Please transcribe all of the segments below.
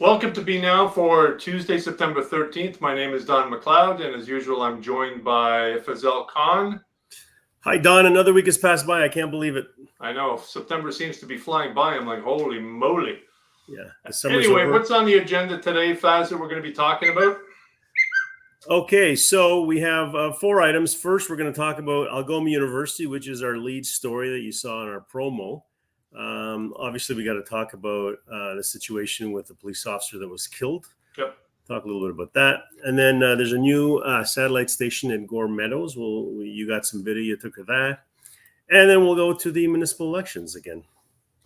Welcome to Be Now for Tuesday, September 13th. My name is Don McLeod, and as usual, I'm joined by Fazal Khan. Hi, Don. Another week has passed by. I can't believe it. I know. September seems to be flying by. I'm like, holy moly. Yeah. Anyway, what's on the agenda today, Faz, that we're going to be talking about? Okay, so we have 4 items. First, we're going to talk about Algoma University, which is our lead story that you saw in our promo. Obviously, we got to talk about the situation with the police officer that was killed. Yep. Talk a little bit about that. And then there's a new satellite station in Gore, Meadows. You got some video you took of that. And then we'll go to the municipal elections again.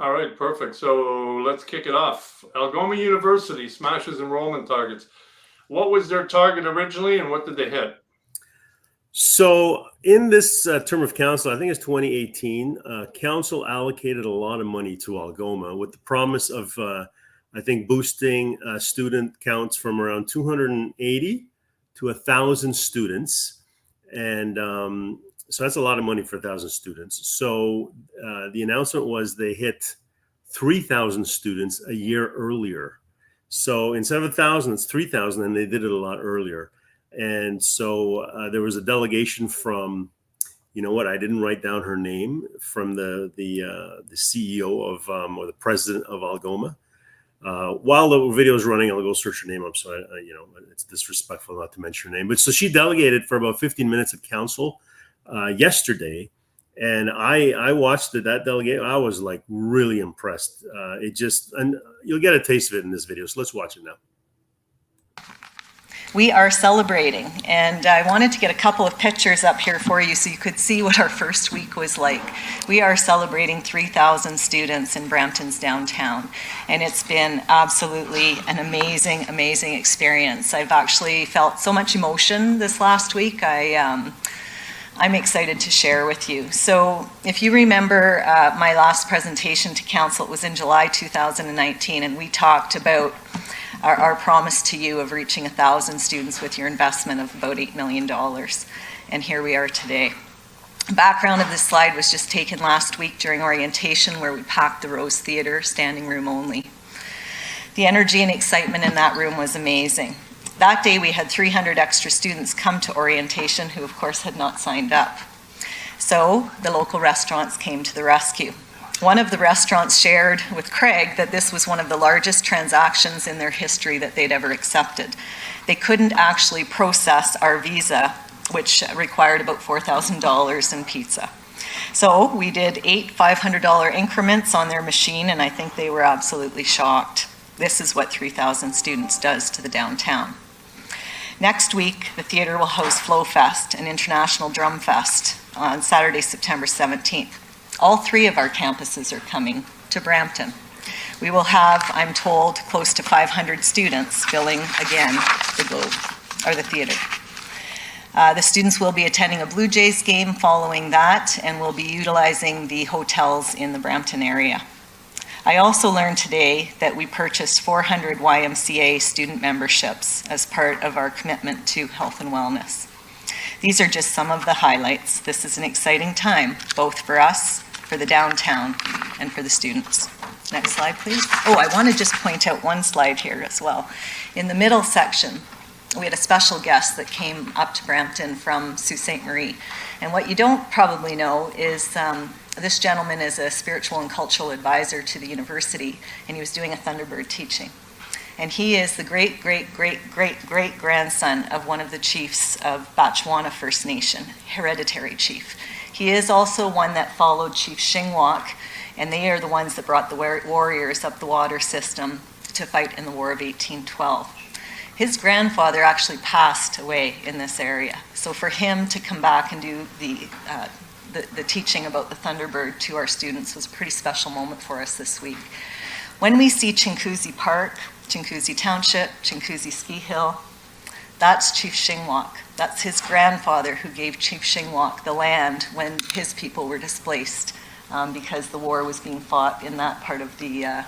All right, perfect. So let's kick it off. Algoma University smashes enrollment targets. What was their target originally and what did they hit? So in this term of council, I think it's 2018, council allocated a lot of money to Algoma with the promise of, I think, boosting student counts from around 280 to 1,000 students. And so that's a lot of money for 1,000 students. So the announcement was they hit 3,000 students a year earlier. So instead of 1,000, it's 3,000, and they did it a lot earlier. And so there was a delegation from, I didn't write down her name, from the CEO of or the president of Algoma. While the video is running, I'll go search her name up. So it's disrespectful not to mention her name. But so she delegated for about 15 minutes at council yesterday, and I watched that delegate. I was like really impressed. And you'll get a taste of it in this video. So let's watch it now. We are celebrating, and I wanted to get a couple of pictures up here for you so you could see what our first week was like. We are celebrating 3,000 students in Brampton's downtown, and it's been absolutely an amazing, amazing experience. I've actually felt so much emotion this last week. I'm excited to share with you. So if you remember my last presentation to council, it was in July 2019, and we talked about our promise to you of reaching 1,000 students with your investment of about $8 million. And here we are today. The background of this slide was just taken last week during orientation, where we packed the Rose Theatre, standing room only. The energy and excitement in that room was amazing. That day we had 300 extra students come to orientation who of course had not signed up. So the local restaurants came to the rescue. One of the restaurants shared with Craig that this was one of the largest transactions in their history that they'd ever accepted. They couldn't actually process our visa, which required about $4,000 in pizza. So we did 8 $500 increments on their machine, and I think they were absolutely shocked. This is what 3,000 students does to the downtown. Next week, the theatre will host Flow Fest, an international drum fest, on Saturday, September 17th. All 3 of our campuses are coming to Brampton. We will have, I'm told, close to 500 students filling, again, the Globe, or the theatre. The students will be attending a Blue Jays game following that, and will be utilizing the hotels in the Brampton area. I also learned today that we purchased 400 YMCA student memberships as part of our commitment to health and wellness. These are just some of the highlights. This is an exciting time, both for us, for the downtown, and for the students. Next slide, please. Oh, I want to just point out one slide here as well. In the middle section, we had a special guest that came up to Brampton from Sault Ste. Marie. And what you don't probably know is this gentleman is a spiritual and cultural advisor to the university, and he was doing a Thunderbird teaching. And he is the great-great-great-great-grandson of one of the chiefs of Batchewana First Nation, hereditary chief. He is also one that followed Chief Shingwak, and they are the ones that brought the warriors up the water system to fight in the War of 1812. His grandfather actually passed away in this area. So for him to come back and do the teaching about the Thunderbird to our students was a pretty special moment for us this week. When we see Chinguacousy Park, Chinguacousy Township, Chinguacousy Ski Hill, that's Chief Shingwak. That's his grandfather who gave Chief Shingwak the land when his people were displaced because the war was being fought in that part of the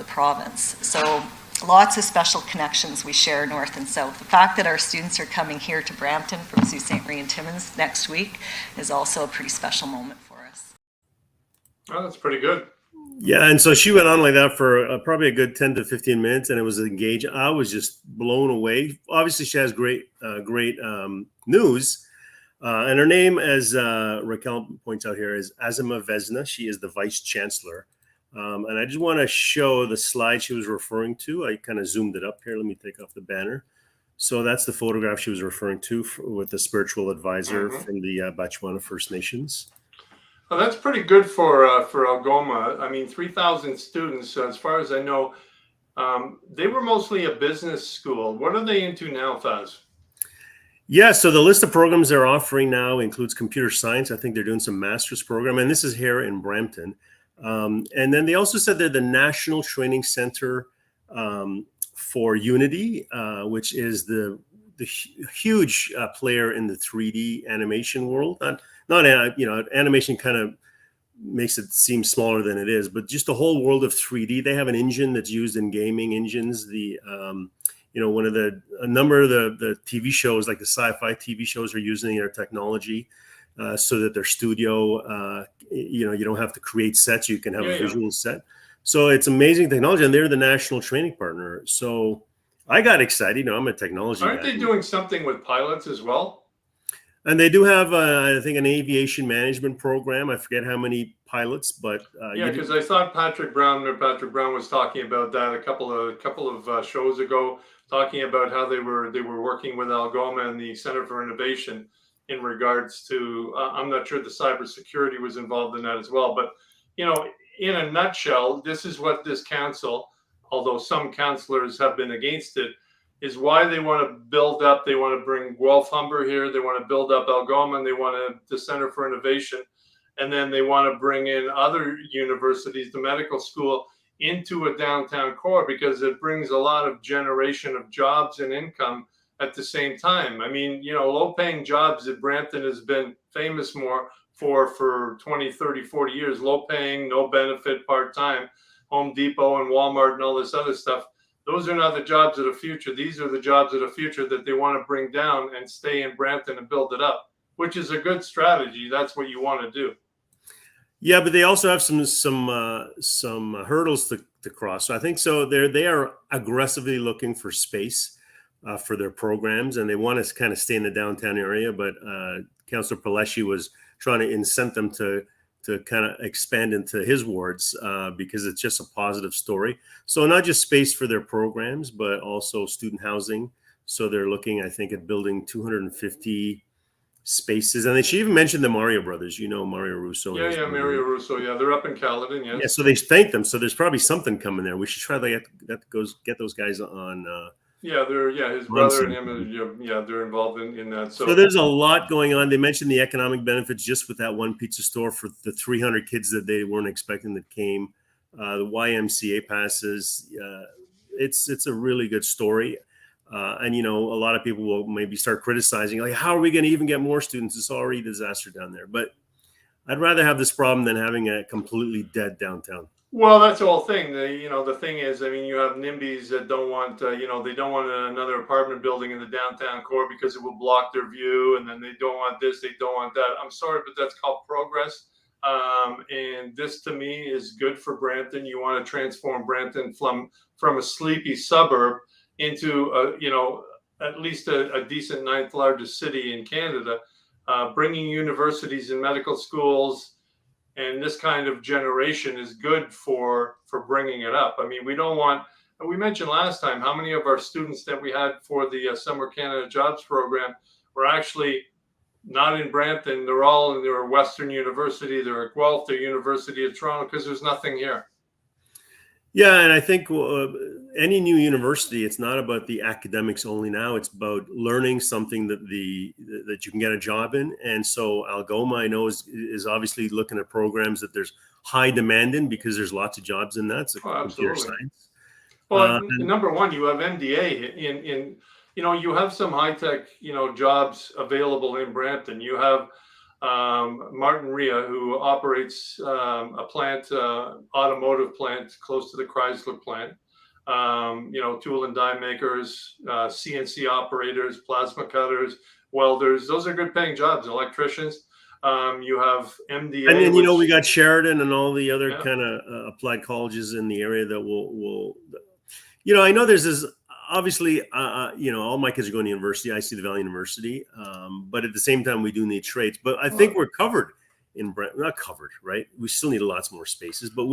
province. So lots of special connections we share north and south. The fact that our students are coming here to Brampton from Sault Ste. Marie and Timmins next week is also a pretty special moment for us. Oh, that's pretty good. Yeah, and so she went on like that for probably a good 10 to 15 minutes, and it was engaging. I was just blown away. Obviously, she has great news. And her name, as Raquel points out here, is Azima Vesna. She is the vice chancellor. And I just want to show the slide she was referring to. I kind of zoomed it up here. Let me take off the banner. So that's the photograph she was referring to with the spiritual advisor from the Batchewana First Nations. Well, that's pretty good for Algoma. I mean, 3,000 students, as far as I know, they were mostly a business school. What are they into now, Faz? Yeah, so the list of programs they're offering now includes computer science. I think they're doing some master's program, and this is here in Brampton. And then they also said they're the National Training Center for Unity, which is the huge player in the 3D animation world. Animation kind of makes it seem smaller than it is, but just the whole world of 3D. They have an engine that's used in gaming engines. A number of the TV shows, like the sci-fi TV shows, are using their technology so that their studio, you don't have to create sets. You can have a visual set. So it's amazing technology, and they're the national training partner. So I got excited. I'm a technology guy. Aren't they doing something with pilots as well? And they do have, I think, an aviation management program. I forget how many pilots, but because I thought Patrick Brown was talking about that a couple of shows ago, talking about how they were working with Algoma and the Center for Innovation in regards to. I'm not sure the cybersecurity was involved in that as well, but in a nutshell, this is what this council, although some councillors have been against it, is why they want to build up. They want to bring Guelph Humber here. They want to build up Algoma, and they want the Center for Innovation. And then they want to bring in other universities, the medical school, into a downtown core, because it brings a lot of generation of jobs and income at the same time. I mean, low-paying jobs that Brampton has been famous for 20, 30, 40 years, low-paying, no benefit, part-time, Home Depot and Walmart and all this other stuff. Those are not the jobs of the future. These are the jobs of the future that they want to bring down and stay in Brampton and build it up, which is a good strategy. That's what you want to do. Yeah, but they also have some hurdles to cross. So I think they are aggressively looking for space for their programs, and they want to kind of stay in the downtown area. But Councillor Paleshi was trying to incent them to kind of expand into his wards because it's just a positive story. So not just space for their programs, but also student housing. So they're looking, I think, at building 250 spaces. And she even mentioned the Mario brothers, Mario Russo. Yeah, Mario Russo. Yeah, they're up in Caledon. Yes. Yeah, so they thanked them. So there's probably something coming there. We should try to get those guys on. His brother and him. They're involved in that. So there's a lot going on. They mentioned the economic benefits just with that one pizza store for the 300 kids that they weren't expecting that came. The YMCA passes. It's a really good story. And a lot of people will maybe start criticizing, like, how are we going to even get more students? It's already a disaster down there. But I'd rather have this problem than having a completely dead downtown. Well, that's the whole thing. The thing is, I mean, you have NIMBYs that don't want, they don't want another apartment building in the downtown core because it will block their view. And then they don't want this, they don't want that. I'm sorry, but that's called progress. And this, to me, is good for Brampton. You want to transform Brampton from a sleepy suburb into, at least a decent ninth largest city in Canada, bringing universities and medical schools. And this kind of generation is good for bringing it up. I mean, we mentioned last time how many of our students that we had for the Summer Canada Jobs Program were actually not in Brampton. They're Western University, they're at Guelph, they're University of Toronto, because there's nothing here. Yeah, and I think any new university, it's not about the academics only now. It's about learning something that you can get a job in. And so Algoma, I know, is obviously looking at programs that there's high demand in because there's lots of jobs in that. So computer science. Well, number one, you have MDA in you have some high tech jobs available in Brampton. You have Martin Ria, who operates a plant, automotive plant close to the Chrysler plant. Tool and die makers, CNC operators, plasma cutters, welders. Those are good paying jobs. Electricians. You have MDA, And then, which, we got Sheridan and all the other yeah. kind of applied colleges in the area that will, I know there's this, obviously, all my kids are going to university. I see the Valley University. But at the same time, we do need trades. But I think we're covered in Brampton. Not covered, right? We still need lots more spaces. But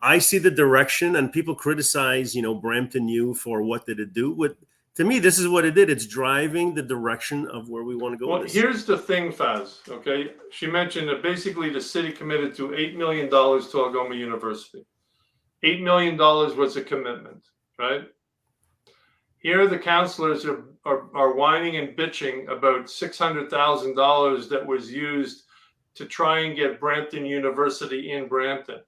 I see the direction, and people criticize, Brampton U for what did it do? To me, this is what it did. It's driving the direction of where we want to go. Well, here's the thing, Faz. Okay, she mentioned that basically the city committed to $8 million to Algoma University. $8 million was a commitment, right? Here, the councillors are whining and bitching about $600,000 that was used to try and get Brampton University in Brampton.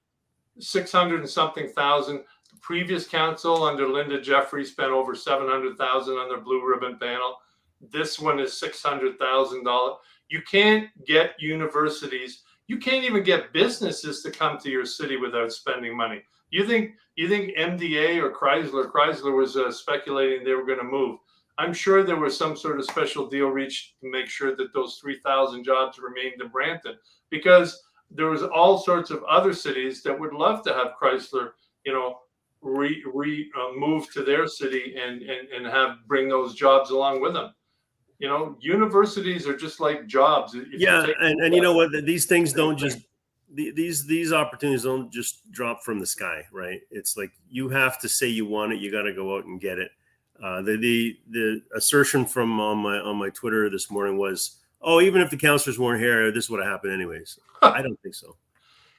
600 and something thousand. The previous council under Linda Jeffrey spent over 700,000 on their blue ribbon panel. This one is $600,000. You can't get universities. You can't even get businesses to come to your city without spending money. You think MDA or Chrysler was speculating they were going to move? I'm sure there was some sort of special deal reached to make sure that those 3,000 jobs remained in Brampton, because there was all sorts of other cities that would love to have Chrysler, move to their city and bring those jobs along with them. Universities are just like jobs. And you know what? These things don't just these opportunities don't just drop from the sky, right? It's like you have to say you want it. You got to go out and get it. The assertion from on my Twitter this morning was, "Oh, even if the counselors weren't here, this would have happened anyways." I don't think so.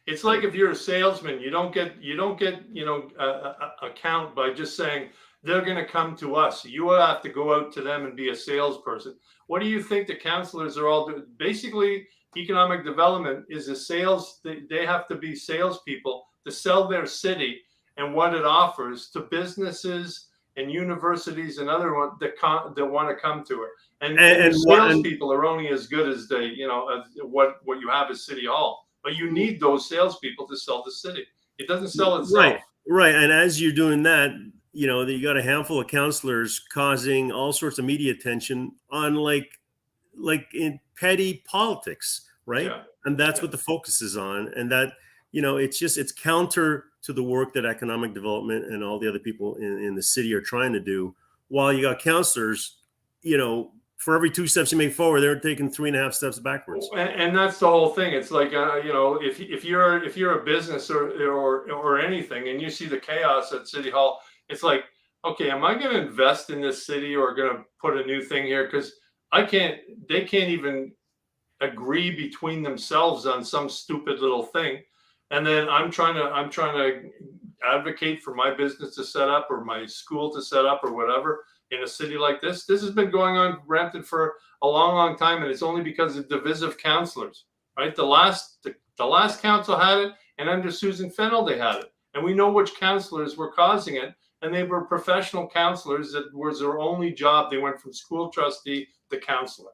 It's like if you're a salesman, you don't get a count by just saying they're going to come to us. You have to go out to them and be a salesperson. What do you think the counselors are all doing? Basically, economic development is a sales. They have to be salespeople to sell their city and what it offers to businesses and universities and other ones that want to come to it. And salespeople are only as good as what you have as City Hall. But you need those salespeople to sell the city. It doesn't sell itself. Right. And as you're doing that, you got a handful of counselors causing all sorts of media attention on like in petty politics, right? Yeah. And that's what the focus is on. And that, it's counter to the work that economic development and all the other people in the city are trying to do. While you got counselors, for every 2 steps you make forward, they're taking 3.5 steps backwards. And that's the whole thing. It's like, if you're a business or anything, and you see the chaos at City Hall, it's like, okay, am I going to invest in this city or going to put a new thing here? Because they can't even agree between themselves on some stupid little thing. And then I'm trying to advocate for my business to set up or my school to set up or whatever. In a city like this has been going on in Brampton for a long, long time, and it's only because of divisive councillors, right? The last council had it, and under Susan Fennell they had it, and we know which councillors were causing it, and they were professional councillors that was their only job. They went from school trustee to councillor.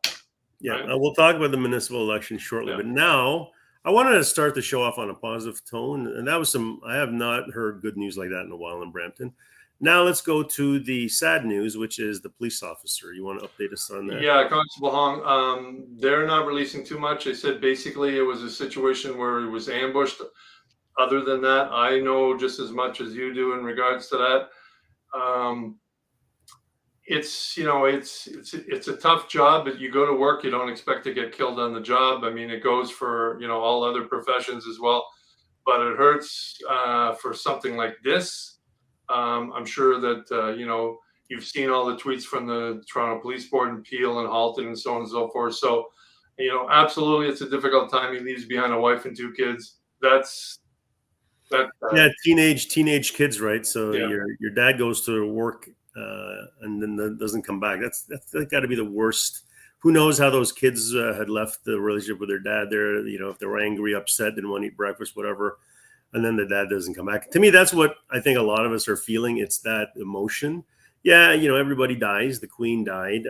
Yeah, right? We'll talk about the municipal election shortly, but now I wanted to start the show off on a positive tone, and that was I have not heard good news like that in a while in Brampton. Now let's go to the sad news, which is the police officer. You want to update us on that? Yeah, Constable Hong. They're not releasing too much. They said basically it was a situation where he was ambushed. Other than that, I know just as much as you do in regards to that. It's a tough job, but you go to work, you don't expect to get killed on the job. I mean, it goes for all other professions as well, but it hurts for something like this. I'm sure that, you've seen all the tweets from the Toronto Police Board and Peel and Halton and so on and so forth. So, absolutely, it's a difficult time. He leaves behind a wife and 2 kids. Teenage kids, right? So your dad goes to work and then doesn't come back. That's got to be the worst. Who knows how those kids had left the relationship with their dad there, if they were angry, upset, didn't want to eat breakfast, whatever. And then the dad doesn't come back. To me, that's what I think a lot of us are feeling. It's that emotion. Yeah, everybody dies. The Queen died.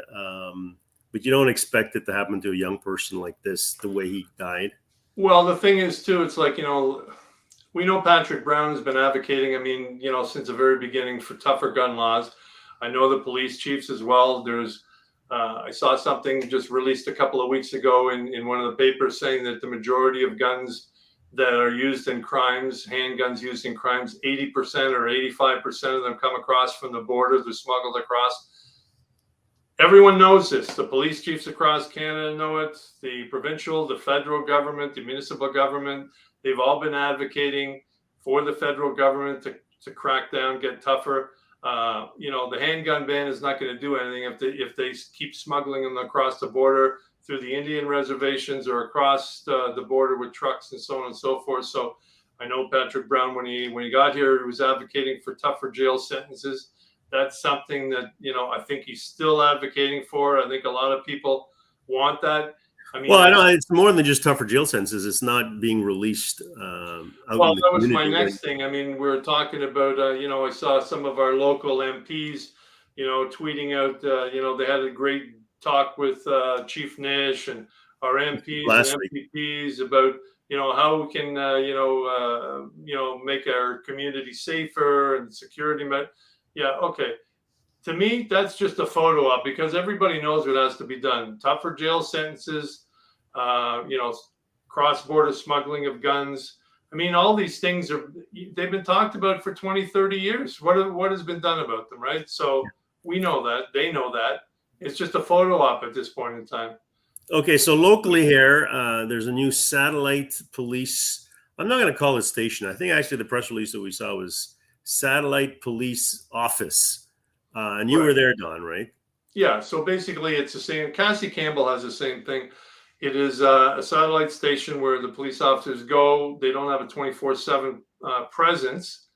But you don't expect it to happen to a young person like this, the way he died. Well, the thing is, too, it's like, we know Patrick Brown has been advocating, since the very beginning for tougher gun laws. I know the police chiefs as well. There's I saw something just released a couple of weeks ago in one of the papers saying that the majority of guns that are used in crimes, handguns used in crimes, 80% or 85% of them come across from the border. They're smuggled across. Everyone knows this. The police chiefs across Canada know it. The provincial, the federal government, the municipal government, they've all been advocating for the federal government to crack down, get tougher. The handgun ban is not going to do anything if they keep smuggling them across the border through the Indian reservations or across the border with trucks and so on and so forth. So I know Patrick Brown, when he got here, he was advocating for tougher jail sentences. That's something that, I think he's still advocating for. I think a lot of people want that. I mean, I know it's more than just tougher jail sentences. It's not being released. That was my next thing. I mean, we're talking about, I saw some of our local MPs, tweeting out, they had a great talk with Chief Nish and our MPs and MPPs about, how we can, make our community safer and security. Yeah, okay. To me, that's just a photo op because everybody knows what has to be done. Tougher jail sentences, cross-border smuggling of guns. I mean, all these things they've been talked about for 20, 30 years. What has been done about them, right? So we know that. They know that. It's just a photo op at this point in time. Okay, so locally here, there's a new satellite police. I'm not going to call it station. I think actually the press release that we saw was satellite police office. And you were there, Don, right? Yeah, so basically it's the same. Cassie Campbell has the same thing. It is a satellite station where the police officers go. They don't have a 24/7 presence,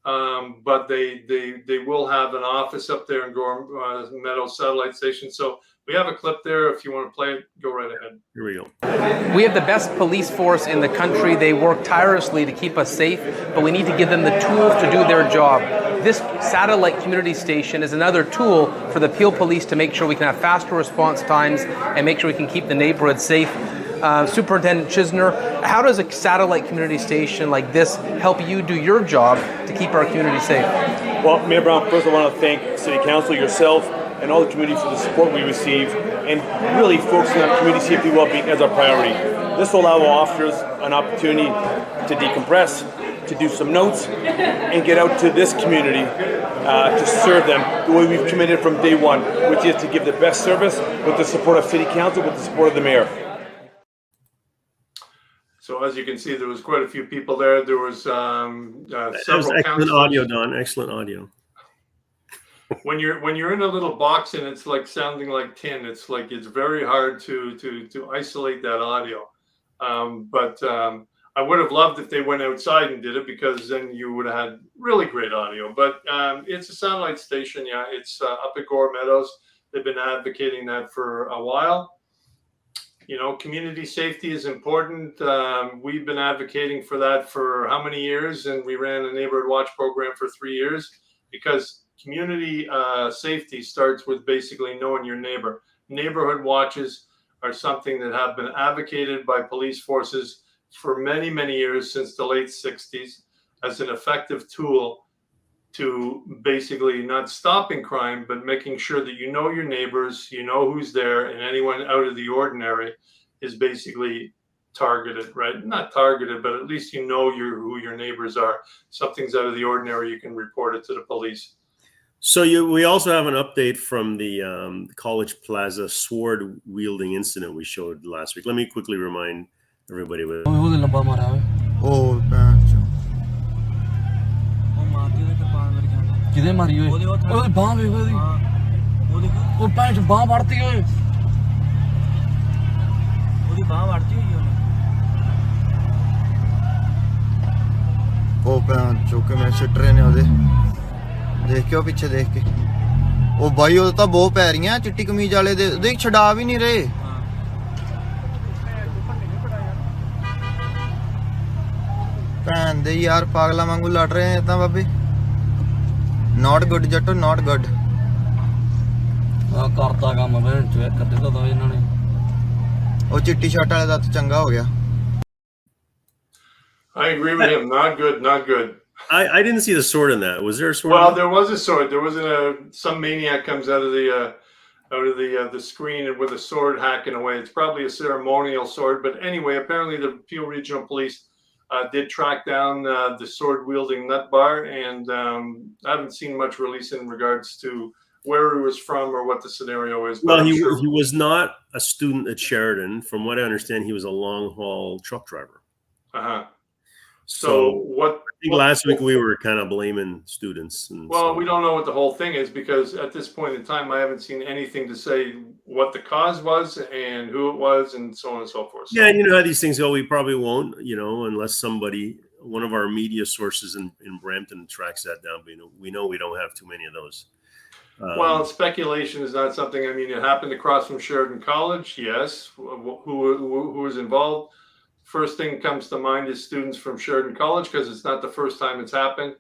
but they will have an office up there in Gore, Meadows satellite station. So we have a clip there. If you want to play it, go right ahead. Here we go. We have the best police force in the country. They work tirelessly to keep us safe, but we need to give them the tools to do their job. This satellite community station is another tool for the Peel Police to make sure we can have faster response times and make sure we can keep the neighborhood safe. Superintendent Chisner, how does a satellite community station like this help you do your job to keep our community safe? Well, Mayor Brown, first I want to thank City Council, yourself, and all the community for the support we receive and really focusing on community safety and well-being as our priority. This will allow officers an opportunity to decompress, to do some notes, and get out to this community to serve them the way we've committed from day one, which is to give the best service with the support of City Council, with the support of the Mayor. So as you can see, there was quite a few people there. There was several excellent audio, Don. Excellent audio. When you're in a little box and it's like sounding like tin, it's very hard to isolate that audio. But I would have loved if they went outside and did it because then you would have had really great audio. But it's a satellite station. Yeah, it's up at Gore Meadows. They've been advocating that for a while. Community safety is important. We've been advocating for that for how many years? And we ran a neighborhood watch program for 3 years because community safety starts with basically knowing your neighbor. Neighborhood watches are something that have been advocated by police forces for many, many years since the late 60s as an effective tool to basically not stopping crime, but making sure that you know your neighbors, you know who's there, and anyone out of the ordinary is basically targeted, right? Not targeted, but at least you know who your neighbors are. Something's out of the ordinary, you can report it to the police. So we also have an update from the College Plaza sword wielding incident we showed last week. Let me quickly remind everybody with किधे मारी ओए ओए बांह वे ओए ओ पैंच बांह बढ़ती ओए ओदी बांह बढ़ती हुई है ओ पैंच चौके में सिट रहे ने ओदे देख के पीछे देख के ओ भाई ओ तो बहुत पै रही हैं चिट्टी कमीज वाले दे देख छड़ा भी नहीं रहे पैन दे यार पागला वांगू लड़ रहे हैं ता बाबे Not good, Jatto, not good. करता काम है चेक कर देता था इन्होंने वो चिट्टी शर्ट वाले दा तो चंगा हो गया I agree with him. Not good, not good. I didn't see the sword in that. Was there a sword? Well, there was a sword. There wasn't some maniac comes out of out of the screen and with a sword hacking away. It's probably a ceremonial sword, but anyway, apparently the Peel Regional Police did track down the sword-wielding nut bar, and I haven't seen much release in regards to where he was from or what the scenario is. Well, he was not a student at Sheridan. From what I understand, he was a long-haul truck driver. Uh-huh. So what? I think last week we were kind of blaming students. Well, we don't know what the whole thing is, because at this point in time, I haven't seen anything to say what the cause was and who it was and so on and so forth. Yeah, and you know how these things go. We probably won't, unless one of our media sources in Brampton tracks that down. But we know we don't have too many of those. Well, speculation is not something. I mean, it happened across from Sheridan College. Yes, who was involved? First thing comes to mind is students from Sheridan College, because it's not the first time it's happened.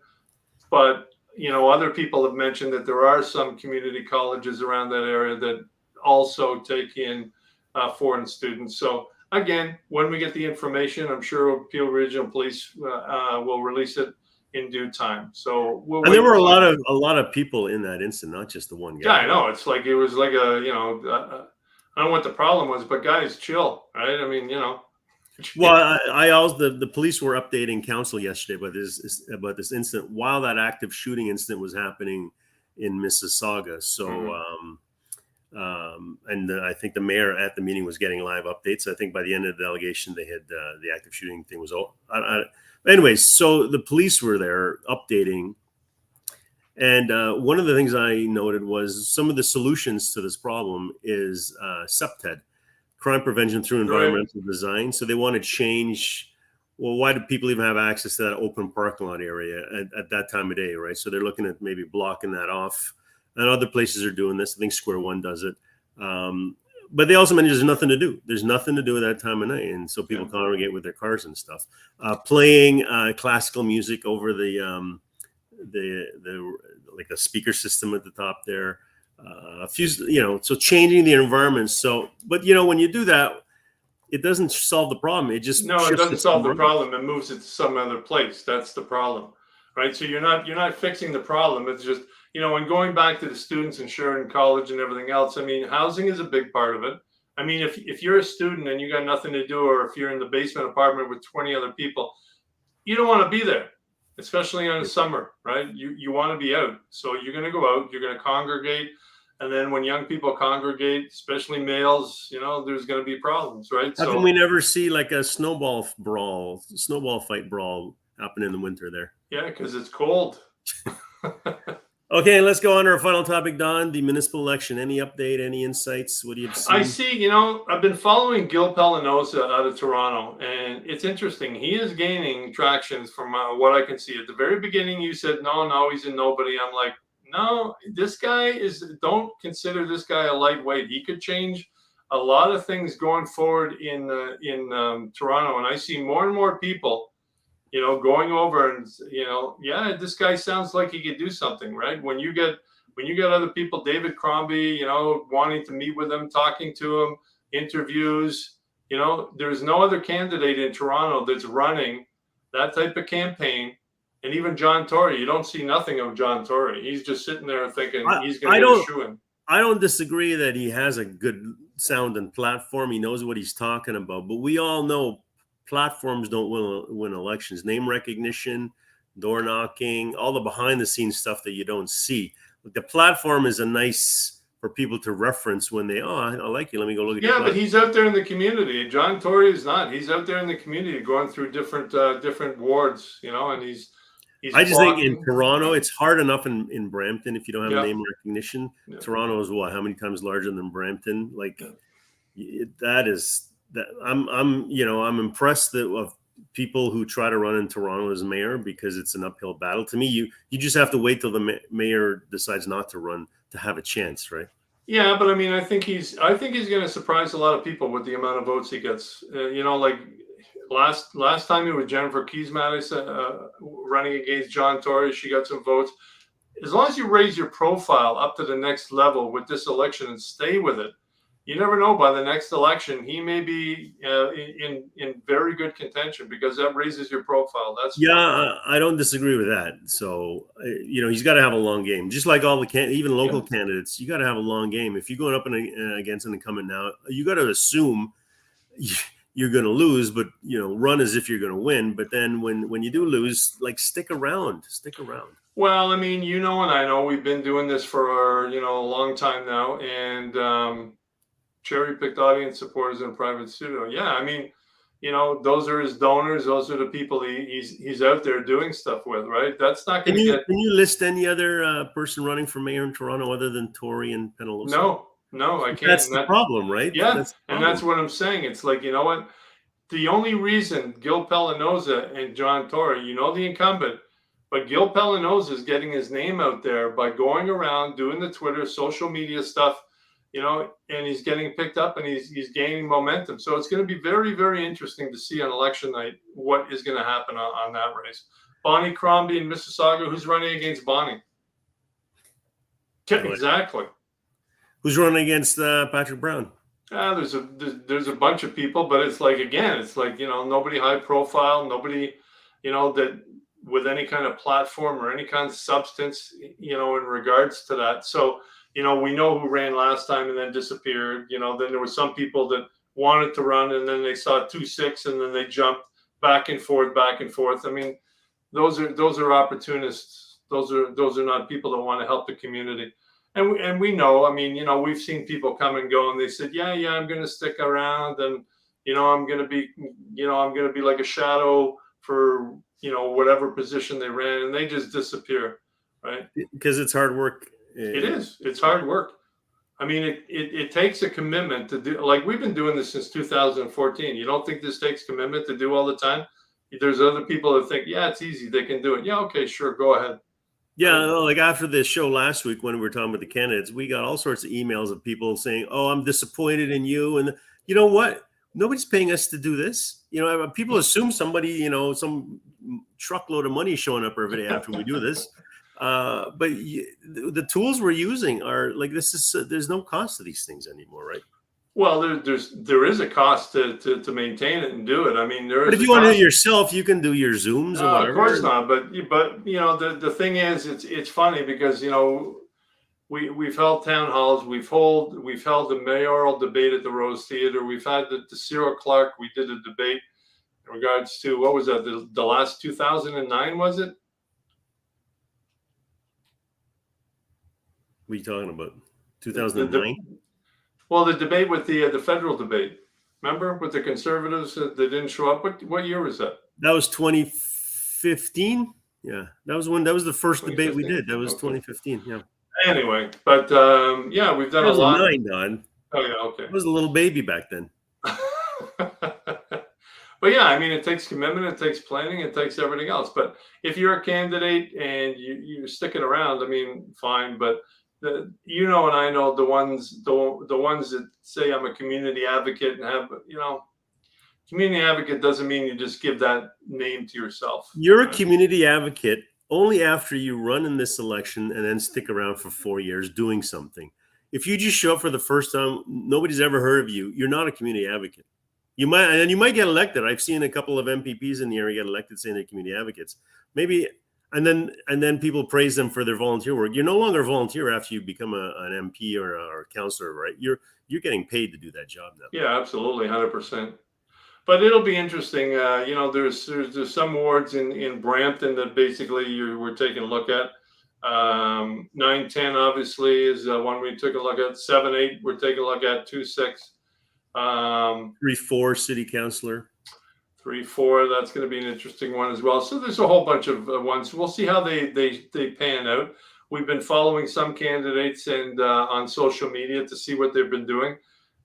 But other people have mentioned that there are some community colleges around that area that also take in foreign students. So again, when we get the information, I'm sure Peel Regional Police will release it in due time. So and there were a lot of people in that incident, not just the one guy. Yeah, I know. It was like I don't know what the problem was, but guys, chill, right? I mean, Well, I also the police were updating council yesterday about this incident while that active shooting incident was happening in Mississauga. So, and I think the mayor at the meeting was getting live updates. I think by the end of the delegation, they had the active shooting thing was over. Anyways, so the police were there updating. And one of the things I noted was some of the solutions to this problem is CPTED, crime prevention through environmental design. So they want to change. Well, why do people even have access to that open parking lot area at that time of day, right? So they're looking at maybe blocking that off. And other places are doing this. I think Square One does it. But they also mentioned there's nothing to do. There's nothing to do at that time of night. And so people congregate with their cars and stuff. Playing classical music over the like a speaker system at the top there. A few, so changing the environment. So, but when you do that, it doesn't solve the problem. It doesn't solve the problem. It moves it to some other place. That's the problem, right? So you're not fixing the problem. It's just, and going back to the students in Sheridan College and everything else. I mean, housing is a big part of it. I mean, if you're a student and you got nothing to do, or if you're in the basement apartment with 20 other people, you don't want to be there, especially in the summer, right? You want to be out. So you're going to go out, you're going to congregate. And then when young people congregate, especially males, there's going to be problems, right? How come we never see like a snowball fight brawl happen in the winter there? Yeah, because it's cold. Okay, let's go on to our final topic, Don, the municipal election. Any update, any insights? What do you see? I see, I've been following Gil Pelanosa out of Toronto, and it's interesting. He is gaining traction from what I can see. At the very beginning, you said, no, he's a nobody. I'm like, no, don't consider this guy a lightweight. He could change a lot of things going forward in Toronto. And I see more and more people, going over and, this guy sounds like he could do something, right? When you get other people, David Crombie, wanting to meet with him, talking to him, interviews, there's no other candidate in Toronto that's running that type of campaign. And even John Tory, you don't see nothing of John Tory. He's just sitting there thinking he's going to get a shoe in. I don't disagree that he has a good sound and platform. He knows what he's talking about. But we all know platforms don't win elections. Name recognition, door knocking, all the behind-the-scenes stuff that you don't see. The platform is for people to reference when I like you. Let me go look at your platform. But he's out there in the community. John Tory is not. He's out there in the community going through different wards, and he's I just think in Toronto, it's hard enough in Brampton if you don't have name recognition. Yeah. Toronto is how many times larger than Brampton? Like I'm impressed of people who try to run in Toronto as mayor, because it's an uphill battle. To me, you just have to wait till the mayor decides not to run to have a chance, right? Yeah, but I mean, I think he's going to surprise a lot of people with the amount of votes he gets. Like last time it was Jennifer Keys-Mattis running against John Tory. She got some votes. As long as you raise your profile up to the next level with this election and stay with it, you never know. By the next election, he may be in very good contention, because that raises your profile. That's Yeah, I don't disagree with that. So, he's got to have a long game, just like all the even local candidates. You got to have a long game. If you're going up against an incumbent now, you got to assume you're going to lose, but run as if you're going to win. But then when you do lose, like, stick around. Well, I mean, and I know we've been doing this for a long time now, and cherry-picked audience supporters in private studio. Yeah, I mean, those are his donors. Those are the people he's out there doing stuff with, right? That's not going to get. Can you list any other person running for mayor in Toronto other than Tory and Penelope? No, I can't. That's the problem, right? Yeah, and that's what I'm saying. It's like, you know what? The only reason Gil Pelanoza and John Tory, the incumbent, but Gil Pelanoza is getting his name out there by going around doing the Twitter, social media stuff, and he's getting picked up, and he's gaining momentum. So it's going to be very, very interesting to see on election night what is going to happen on that race. Bonnie Crombie in Mississauga, who's running against Bonnie? Exactly. Who's running against Patrick Brown? There's a bunch of people, but it's like, again, nobody high profile, nobody, that with any kind of platform or any kind of substance, in regards to that. So, we know who ran last time and then disappeared. Then there were some people that wanted to run, and then they saw 2-6, and then they jumped back and forth. I mean, those are opportunists. Those are not people that want to help the community. And we know, I mean, we've seen people come and go, and they said, yeah, I'm going to stick around, and I'm going to be like a shadow for whatever position they ran, and they just disappear, right? Because it's hard work. It is. It's hard work. I mean, it takes a commitment to do. Like, we've been doing this since 2014. You don't think this takes commitment to do all the time? There's other people that think, yeah, it's easy, they can do it. Yeah, okay, sure, go ahead. Yeah, like after this show last week when we were talking about the candidates, we got all sorts of emails of people saying, "Oh, I'm disappointed in you," and you know what? Nobody's paying us to do this. People assume somebody, some truckload of money showing up every day after we do this. But the tools we're using are like there's no cost to these things anymore, right? Well, there is a cost to maintain it and do it. I mean, but if you want to do it yourself, you can do your Zooms or whatever. Of course not. But the thing is, it's funny because we've held town halls, we've held the mayoral debate at the Rose Theatre, we've had the Cyril Clark. We did a debate in regards to what was that? The last 2009, was it? What are you talking about? 2009? Well, the debate with the federal debate, remember, with the Conservatives that didn't show up. What year was that? That was 2015. Yeah, that was the first debate we did. That was 2015. Yeah. Anyway, but we've done a lot. 9, Don. Oh yeah, okay. I was a little baby back then. But yeah, I mean, it takes commitment, it takes planning, it takes everything else. But if you're a candidate and you're sticking around, I mean, fine. But and I know the ones that say I'm a community advocate and have, community advocate doesn't mean you just give that name to yourself. You're a community advocate only after you run in this election and then stick around for 4 years doing something. If you just show up for the first time, nobody's ever heard of you. You're not a community advocate. You might get elected. I've seen a couple of MPPs in the area get elected saying they're community advocates. Maybe. And then people praise them for their volunteer work. You're no longer a volunteer after you become an MP or a councillor, right? You're getting paid to do that job now. Yeah, absolutely, 100%. But it'll be interesting. There's some wards in Brampton that basically we're taking a look at. 9-10 obviously is one we took a look at. 7-8 we're taking a look at. 2-6. 3-4 city councillor. 3-4, that's going to be an interesting one as well. So there's a whole bunch of ones. We'll see how they pan out. We've been following some candidates and on social media to see what they've been doing.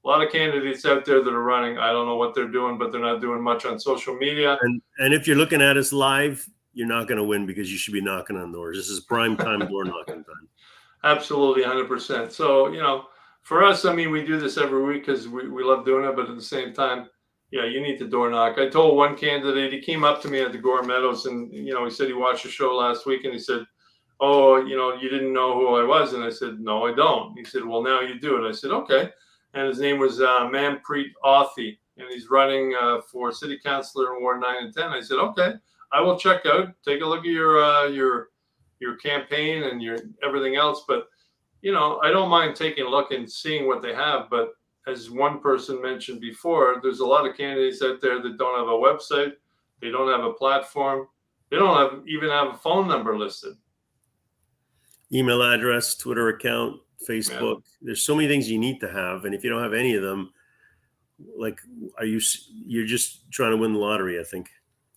A lot of candidates out there that are running. I don't know what they're doing, but they're not doing much on social media. And if you're looking at us live, you're not going to win because you should be knocking on doors. This is prime time door knocking time. Absolutely, 100%. So, for us, I mean, we do this every week because we love doing it, but at the same time, yeah, you need to door knock. I told one candidate, he came up to me at the Gore Meadows and, he said he watched the show last week and he said, "Oh, you didn't know who I was." And I said, "No, I don't." He said, "Well, now you do." And I said, "Okay." and his name was Manpreet Authi, and he's running for city councillor in Ward 9 and 10. I said, okay, I will check out, take a look at your campaign and your everything else. But you know, I don't mind taking a look and seeing what they have. But as one person mentioned before, there's a lot of candidates out there that don't have a website, they don't have a platform, they don't even have a phone number listed. Email address, Twitter account, Facebook. Yeah. There's so many things you need to have, and if you don't have any of them, like, you're just trying to win the lottery, I think.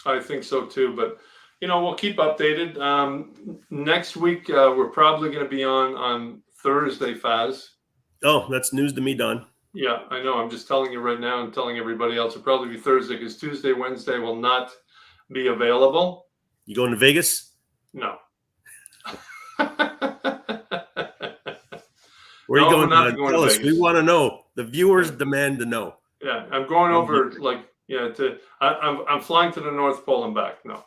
I think so too, but you know, we'll keep updated. Next week we're probably going to be on Thursday, Faz. Oh, that's news to me, Don. Yeah, I know. I'm just telling you right now and telling everybody else. It'll probably be Thursday because Tuesday, Wednesday will not be available. You going to Vegas? No. Where are you going? Tell us. We want to know. The viewers demand to know. Yeah, I'm going over I'm flying to the North Pole and back. No.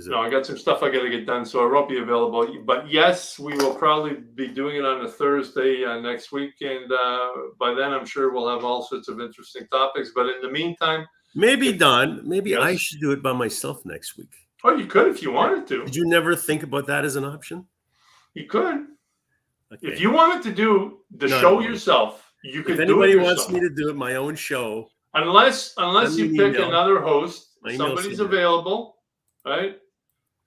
No, I got some stuff I got to get done, so I won't be available. But yes, we will probably be doing it on a Thursday next week, and by then I'm sure we'll have all sorts of interesting topics. But in the meantime, Don, yes. I should do it by myself next week. Oh, you could if you wanted to. Did you never think about that as an option? You could. Okay. If you wanted to do the show yourself, you could do it yourself. If anybody wants me to do it, my own show. Unless you pick another host, somebody's available, right?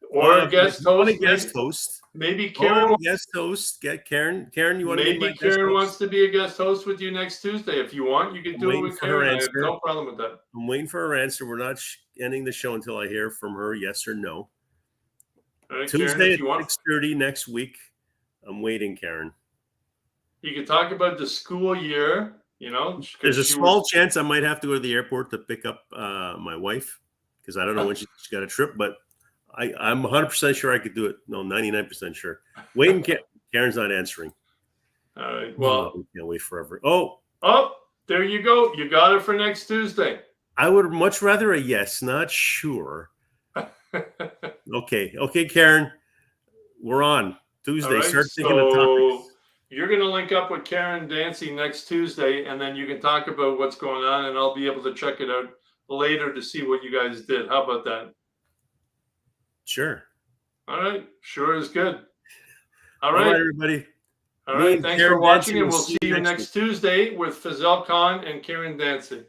Or a guest host. A guest host. Maybe Karen. Guest host. Get Karen. Karen, you want to be my guest host? Maybe Karen wants to be a guest host with you next Tuesday. If you want, you can do it with Karen. I have no problem with that. I'm waiting for her answer. We're not ending the show until I hear from her, yes or no. Right, Tuesday Karen, at 6:30 next week. I'm waiting, Karen. You can talk about the school year. You know, there's a small chance I might have to go to the airport to pick up my wife because I don't know when she's got a trip, but I'm 100% sure I could do it. No, 99% sure. Waiting, Karen's not answering. All right. Well, we can't wait forever. Oh, there you go. You got it for next Tuesday. I would much rather a yes, not sure. Okay, Karen, we're on Tuesday. Right, start thinking of topics. You're going to link up with Karen Dancy next Tuesday, and then you can talk about what's going on, and I'll be able to check it out later to see what you guys did. How about that? Sure. All right. Sure is good. All right, everybody. All right. Thanks for watching, and we'll see you next Tuesday with Fazal Khan and Karen Dancy.